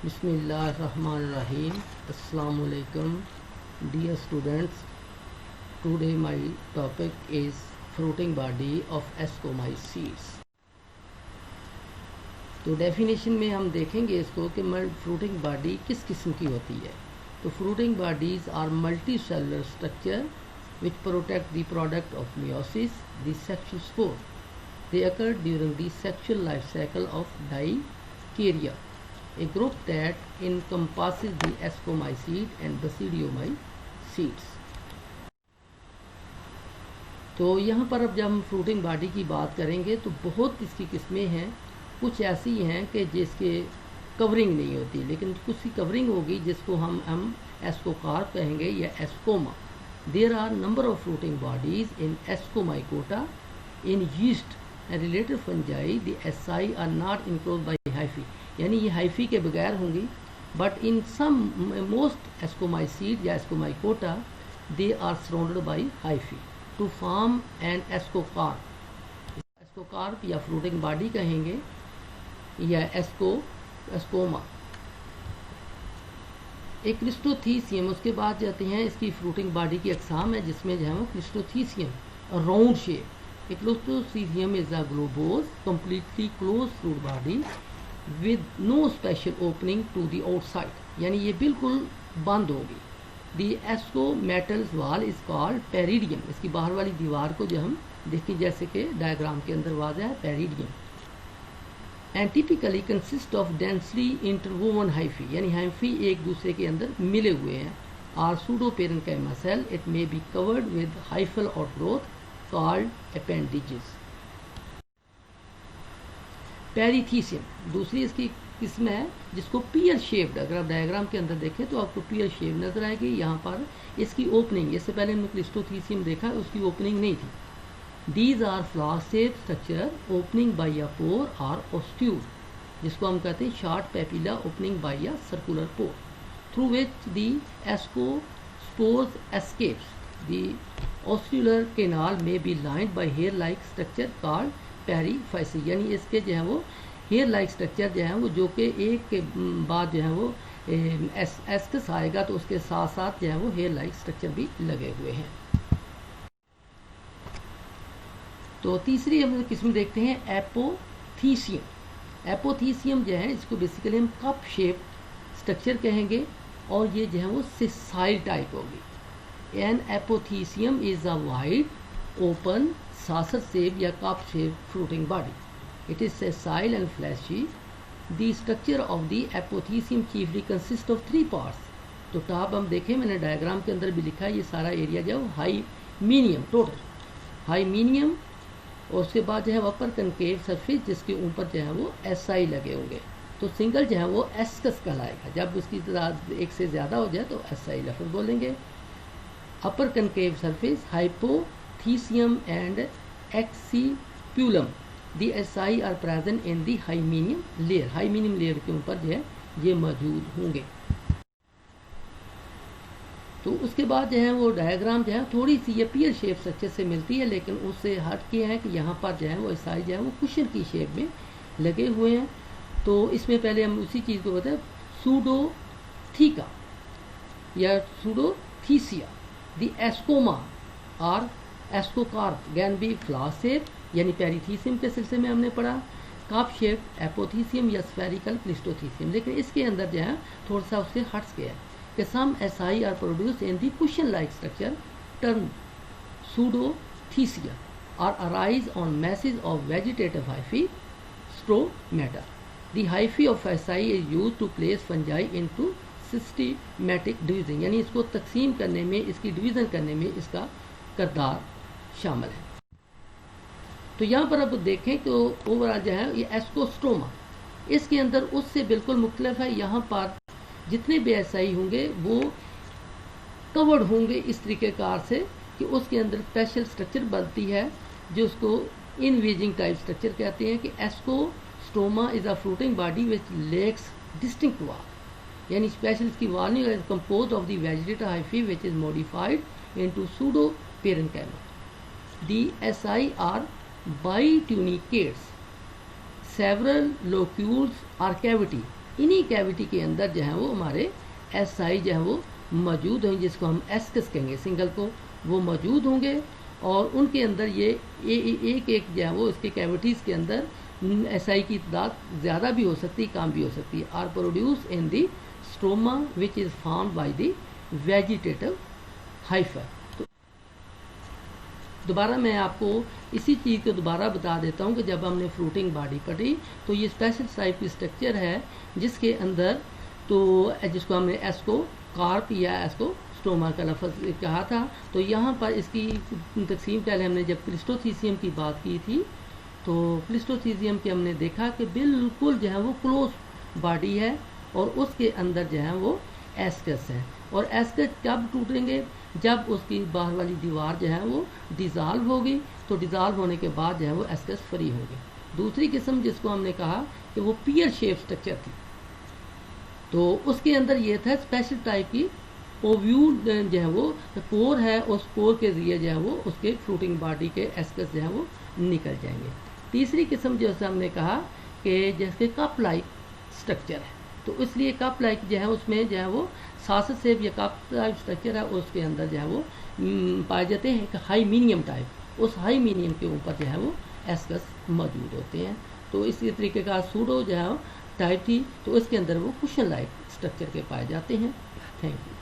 Bismillahirrahmanirrahim. Assalamu alaikum, dear students. Today my topic is fruiting body of ascomycetes. तो definition में हम देखेंगे इसको कि फ्रूटिंग बॉडी किस किस्म की होती है. तो fruiting bodies are multicellular structure which protect the product of meiosis, the sexual spore. They occur during the sexual life cycle of Dicaria, a group that encompasses the ascomycete and basidiomycetes. तो यहाँ पर अब जब हम fruiting body की बात करेंगे तो बहुत इसकी किस्में हैं. कुछ ऐसी हैं कि जिसके कवरिंग नहीं होती, लेकिन कुछ की कवरिंग होगी जिसको हम एस्कोकार्प कहेंगे या एस्कोमा. There are number of fruiting bodies in Ascomycota. In yeast and related fungi, the asci are not enclosed by hyphae. यानी ये hyphae के बगैर होंगी. But in most Ascomycetes या Ascomycota, they are surrounded by hyphae to form an ascocarp. Ascocarp या fruiting body कहेंगे या एस्कोमा. एक क्लिस्टोथीसियम, उसके बाद जाते हैं इसकी फ्रूटिंग बॉडी की अकसाम है जिसमें जो है वो cleistothecium round shape. A cleistothecium is a globose completely closed fruit body with no special opening to the outside, यानी ये बिल्कुल बंद होगी. The ascomatal's wall is called peridium. इसकी बाहर वाली दीवार को जो हम देखिए जैसे कि डायग्राम के अंदर वाज़ा है peridium. And typically consist of densely interwoven hyphae, यानी हाइफी एक दूसरे के अंदर मिले हुए हैं. Are pseudoparenchyma cell. It may be covered with hyphal outgrowth called appendages. Perithecium दूसरी इसकी किस्म है जिसको पियर शेप्ड, अगर आप डायग्राम के अंदर देखें तो आपको पियर शेप नजर आएगी. यहाँ पर इसकी ओपनिंग, इससे पहले हमने क्लिस्टोथीसियम देखा, उसकी ओपनिंग नहीं थी. These are flask-shaped structure opening by a pore or ostule, जिसको हम कहते हैं short papilla opening by a circular pore, through which the ascospores escapes. The ostular canal may be lined by hair-like structure called periphysi, यानी इसके जो है वो hair-like structure जो है वो जो कि एक के बाद जो है वो एस्कस आएगा तो उसके साथ साथ जो है वो hair-like structure भी लगे हुए हैं. तो तीसरी हम किस्म देखते हैं एपोथीसियम. एपोथीसियम जो है इसको बेसिकली हम कप शेप स्ट्रक्चर कहेंगे और ये जो है वो सिसाइल टाइप होगी. An apothecium is a wide open saucer shape या cup shape fruiting body. It is sessile and fleshy. The structure of the apothecium chiefly consist of 3 parts. तो top हम देखें, मैंने डायग्राम के अंदर भी लिखा है, ये सारा एरिया जो है हाई मीनियम, टोटल हाई मीनियम, और उसके बाद जो है अपर कनकेव सरफेस जिसके ऊपर जो है वो एसआई लगे होंगे. तो सिंगल जो है वो एस्कस कहलाएगा. जब उसकी तादाद एक से ज़्यादा हो जाए तो एसआई लफ्ज़ बोलेंगे. Upper concave surface hypothecium and excipulum. The asci are present in the hymenium layer. Hymenium layer के ऊपर जो है ये मौजूद होंगे. तो उसके बाद जो है वो डायग्राम जो है थोड़ी सी ये पियर शेप स्ट्रक्चर से मिलती है, लेकिन उससे हट के है कि यहाँ पर जो है वो एसाई जो है वो कुशन की शेप में लगे हुए हैं. तो इसमें पहले हम उसी चीज़ को बताएं, सूडोथीका या सूडोथीसिया. द एस्कोमा और एस्कोकार्प कैन बी फ्लास शेप, यानी पेरिथीसियम के सिलसिले में हमने पढ़ा. कप शेप एपोथीसियम या स्फेरिकल क्लिस्टोथीसियम. लेकिन इसके अंदर जो है थोड़ा सा उससे हट्स गया है कि some asci are produced in the cushion-like structure termed pseudothecia or arise on masses of vegetative hyphae, stromata. The hyphae of asci is used to place fungi into systematic division, यानी इसको तकसीम करने में, इसकी division करने में इसका किरदार शामिल है. तो यहाँ पर अब देखें तो ओवरऑल जो है ये एस्कोस्ट्रोमा इसके अंदर उससे बिल्कुल मुख्तलिफ है. यहाँ पर जितने भी एसआई होंगे वो कवर्ड होंगे इस तरीक़ेकार से कि उसके अंदर स्पेशल स्ट्रक्चर बनती है जो उसको इनवेजिंग टाइप स्ट्रक्चर कहते हैं. कि ascostroma is a fruiting body which lacks distinct wall, यानी स्पेशल इसकी वॉल नहीं, compose of the vegetative hyphae which is modified into pseudoparenchyma. The asci are bitunicates. Several locules or cavity इन्हीं cavity के अंदर जो है वो हमारे एसआई जो है वो मौजूद होंगे, जिसको हम एस्कस कहेंगे सिंगल को, वो मौजूद होंगे। और उनके अंदर ये एक एक जो है वो इसके कैविटीज़ के अंदर एसआई की तादाद ज़्यादा भी हो सकती है, कम भी हो सकती है। Are produce in the stroma which is formed by the vegetative hypha. दोबारा मैं आपको इसी चीज़ को दोबारा बता देता हूँ कि जब हमने फ्रूटिंग बॉडी पढ़ी तो ये स्पेशल टाइप की स्ट्रक्चर है जिसके अंदर, तो जिसको हमने एस्को कार्प या एस्को स्टोमा का लफ्ज़ कहा था। तो यहाँ पर इसकी तकसीम पहले हमने जब क्लिस्टोथीसियम की बात की थी तो क्लिस्टोथीसियम के हमने देखा कि बिल्कुल जो है वो क्लोज बॉडी है और उसके अंदर जो है वो एस्कस है। और एस्कस कब टूटेंगे? जब उसकी बाहर वाली दीवार जो है वो डिज़ाल्व होगी, तो डिज़ाल्व होने के बाद जो है वो एस्कस फ्री होगी। दूसरी किस्म जिसको हमने कहा कि वो पियर शेप स्ट्रक्चर थी, तो उसके अंदर ये था स्पेशल टाइप की ओव्यूल जो है वो कोर है, उस कोर के जरिए जो है वो उसके फ्रूटिंग बॉडी के एस्कस जो है वो निकल जाएंगे। तीसरी किस्म जैसे हमने कहा कि जैसे कप लाइक स्ट्रक्चर है, तो इसलिए कप लाइक जो है उसमें जो है वो सासस सेप या कप टाइप स्ट्रक्चर है, उसके अंदर जो है वो पाए जाते हैं एक हाई मीनियम टाइप, उस हाई मीनियम के ऊपर जो है वो एस्कस मौजूद होते हैं। तो इसी तरीके का सूडो जो है टाइप थी, तो इसके अंदर वो कुशन लाइक स्ट्रक्चर के पाए जाते हैं। Thank you.